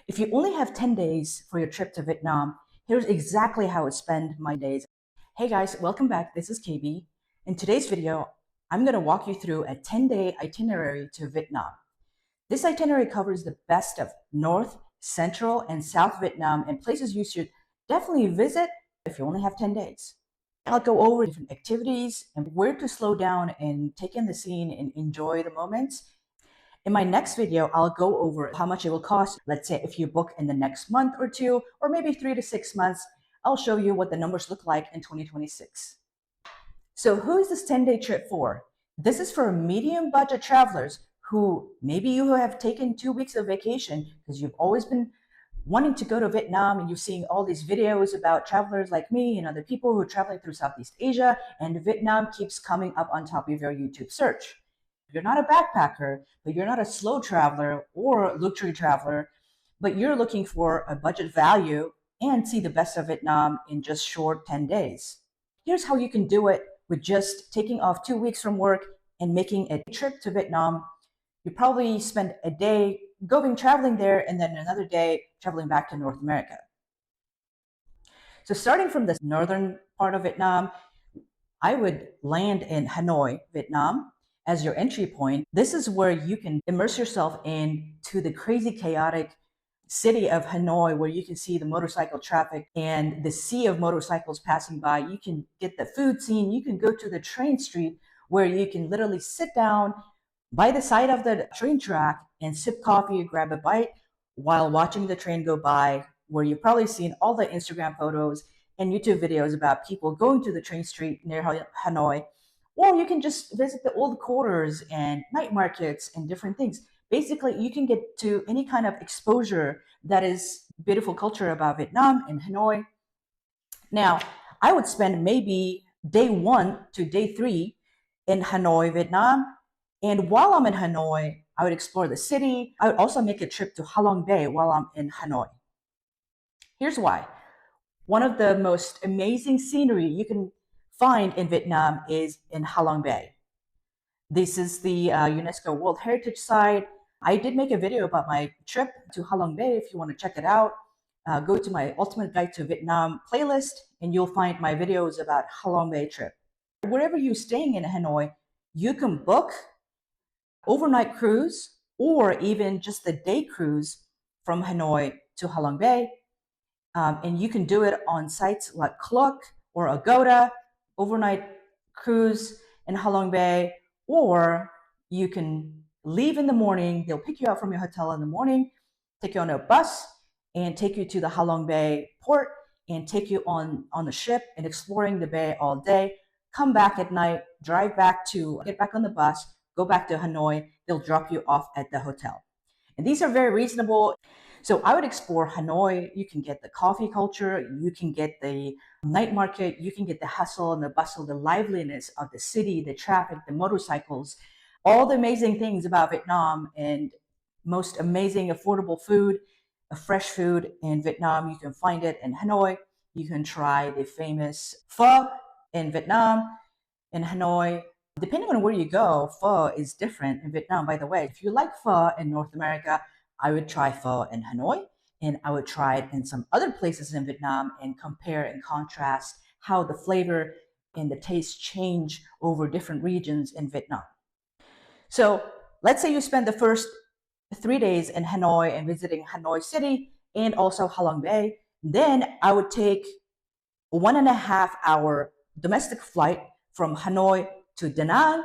If you only have 10 days for your trip to Vietnam, here's exactly how I would spend my days. Hey guys, welcome back. This is KB. In today's video, I'm going to walk you through a 10-day itinerary to Vietnam. This itinerary covers the best of North, Central, and South Vietnam and places you should definitely visit if you only have 10 days. I'll go over different activities and where to slow down and take in the scene and enjoy the moments. In my next video, I'll go over how much it will cost. Let's say if you book in the next month or two, or maybe 3 to 6 months, I'll show you what the numbers look like in 2026. So who is this 10-day trip for? This is for medium budget travelers who maybe you have taken 2 weeks of vacation because you've always been wanting to go to Vietnam and you're seeing all these videos about travelers like me and other people who are traveling through Southeast Asia, and Vietnam keeps coming up on top of your YouTube search. You're not a backpacker, but you're not a slow traveler or luxury traveler, but you're looking for a budget value and see the best of Vietnam in just short 10 days. Here's how you can do it with just taking off 2 weeks from work and making a trip to Vietnam. You probably spend a day traveling there and then another day traveling back to North America. So starting from the northern part of Vietnam, I would land in Hanoi, Vietnam, as your entry point. This is where you can immerse yourself into the crazy, chaotic city of Hanoi, where you can see the motorcycle traffic and the sea of motorcycles passing by. You can get the food scene. You can go to the train street where you can literally sit down by the side of the train track and sip coffee, grab a bite while watching the train go by, where you've probably seen all the Instagram photos and YouTube videos about people going to the train street near Hanoi. Or you can just visit the old quarters and night markets and different things. Basically, you can get to any kind of exposure that is beautiful culture about Vietnam and Hanoi. Now, I would spend maybe day 1 to day 3 in Hanoi, Vietnam. And while I'm in Hanoi, I would explore the city. I would also make a trip to Ha Long Bay while I'm in Hanoi. Here's why. One of the most amazing scenery you can find in Vietnam is in Ha Long Bay. This is the UNESCO World Heritage Site. I did make a video about my trip to Ha Long Bay. If you want to check it out, go to my Ultimate Guide to Vietnam playlist and you'll find my videos about Ha Long Bay trip. Wherever you're staying in Hanoi, you can book overnight cruise or even just the day cruise from Hanoi to Ha Long Bay. And you can do it on sites like Klook or Agoda, overnight cruise in Ha Long Bay, or you can leave in the morning. They'll pick you up from your hotel in the morning, take you on a bus, and take you to the Ha Long Bay port and take you on the ship and exploring the bay all day. Come back at night, get back on the bus, go back to Hanoi. They'll drop you off at the hotel. And these are very reasonable. So I would explore Hanoi. You can get the coffee culture, you can get the night market, you can get the hustle and the bustle, the liveliness of the city, the traffic, the motorcycles, all the amazing things about Vietnam, and most amazing affordable food, fresh food in Vietnam. You can find it in Hanoi. You can try the famous pho in Vietnam, in Hanoi. Depending on where you go, pho is different in Vietnam, by the way. If you like pho in North America, I would try pho in Hanoi, and I would try it in some other places in Vietnam and compare and contrast how the flavor and the taste change over different regions in Vietnam. So let's say you spend the first 3 days in Hanoi and visiting Hanoi City and also Ha Long Bay. Then I would take a 1.5-hour domestic flight from Hanoi to Da Nang.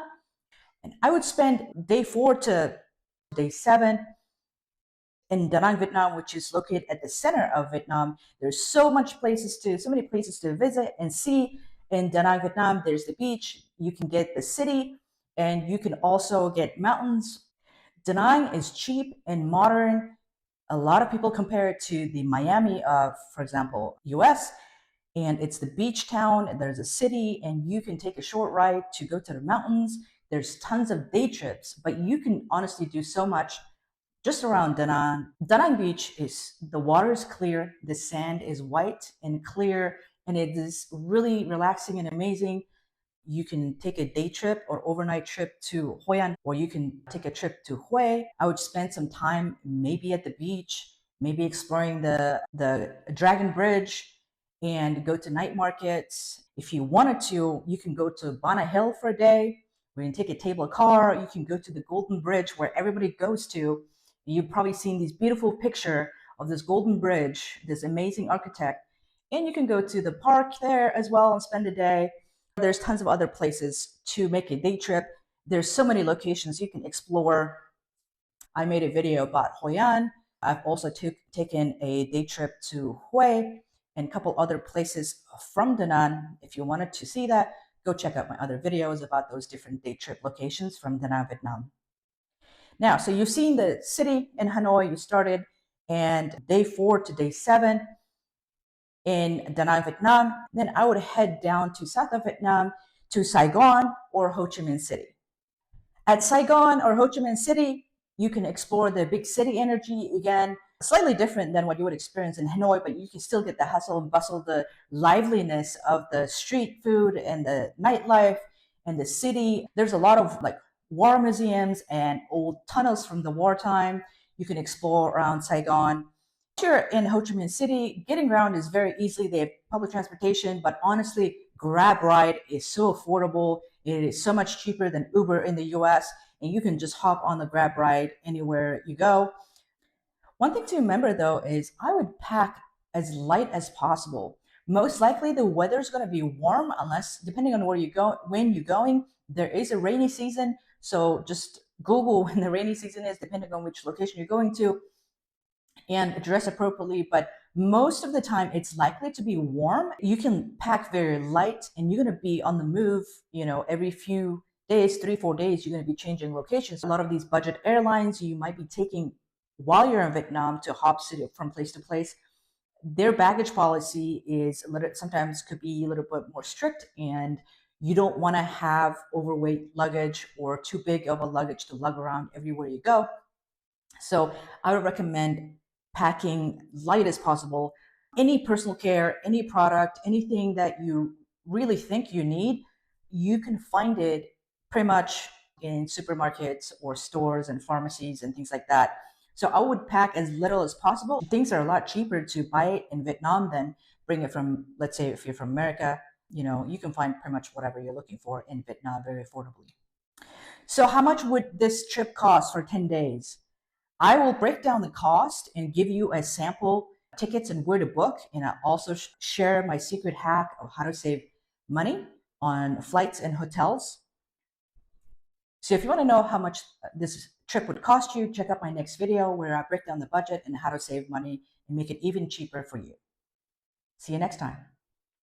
And I would spend day 4 to day 7 in Da Nang, Vietnam, which is located at the center of Vietnam. There's so many places to visit and see in Da Nang, Vietnam. There's the beach, you can get the city, and you can also get mountains. Da Nang is cheap and modern. A lot of people compare it to the Miami of, for example, US, and it's the beach town, and there's a city, and you can take a short ride to go to the mountains. There's tons of day trips, but you can honestly do so much just around Da Nang. Da Nang Beach the water is clear, the sand is white and clear, and it is really relaxing and amazing. You can take a day trip or overnight trip to Hoi An, or you can take a trip to Hue. I would spend some time maybe at the beach, maybe exploring the Dragon Bridge and go to night markets. If you wanted to, you can go to Bana Hill for a day. We can take a cable car. You can go to the Golden Bridge where everybody goes to. You've probably seen these beautiful picture of this Golden Bridge, this amazing architect. And you can go to the park there as well and spend a day. There's tons of other places to make a day trip. There's so many locations you can explore. I made a video about Hoi An. I've also taken a day trip to Hue and a couple other places from Da Nang. If you wanted to see that, go check out my other videos about those different day trip locations from Da Nang, Vietnam. Now, so you've seen the city in Hanoi, you started, and day 4 to day 7 in Da Nang, Vietnam. Then I would head down to south of Vietnam to Saigon or Ho Chi Minh City. At Saigon or Ho Chi Minh City, you can explore the big city energy again, slightly different than what you would experience in Hanoi, but you can still get the hustle and bustle, the liveliness of the street food and the nightlife and the city. There's a lot of like war museums and old tunnels from the wartime. You can explore around Saigon. If you're in Ho Chi Minh City, getting around is very easily. They have public transportation, but honestly, Grab ride is so affordable. It is so much cheaper than Uber in the US, and you can just hop on the Grab ride anywhere you go. One thing to remember though is I would pack as light as possible. Most likely the weather is going to be warm unless, depending on where you go, when you're going, there is a rainy season. So just Google when the rainy season is, depending on which location you're going to, and dress appropriately. But most of the time it's likely to be warm. You can pack very light and you're going to be on the move, every few days, 3-4 days, you're going to be changing locations. A lot of these budget airlines you might be taking while you're in Vietnam to hop city from place to place, their baggage policy is sometimes could be a little bit more strict, and you don't want to have overweight luggage or too big of a luggage to lug around everywhere you go. So I would recommend packing light as possible. Any personal care, any product, anything that you really think you need, you can find it pretty much in supermarkets or stores and pharmacies and things like that. So I would pack as little as possible. Things are a lot cheaper to buy it in Vietnam than bring it from, let's say, if you're from America, you can find pretty much whatever you're looking for in Vietnam very affordably. So how much would this trip cost for 10 days? I will break down the cost and give you a sample tickets and where to book. And I'll also share my secret hack of how to save money on flights and hotels. So if you want to know how much this trip would cost you, check out my next video where I break down the budget and how to save money and make it even cheaper for you. See you next time.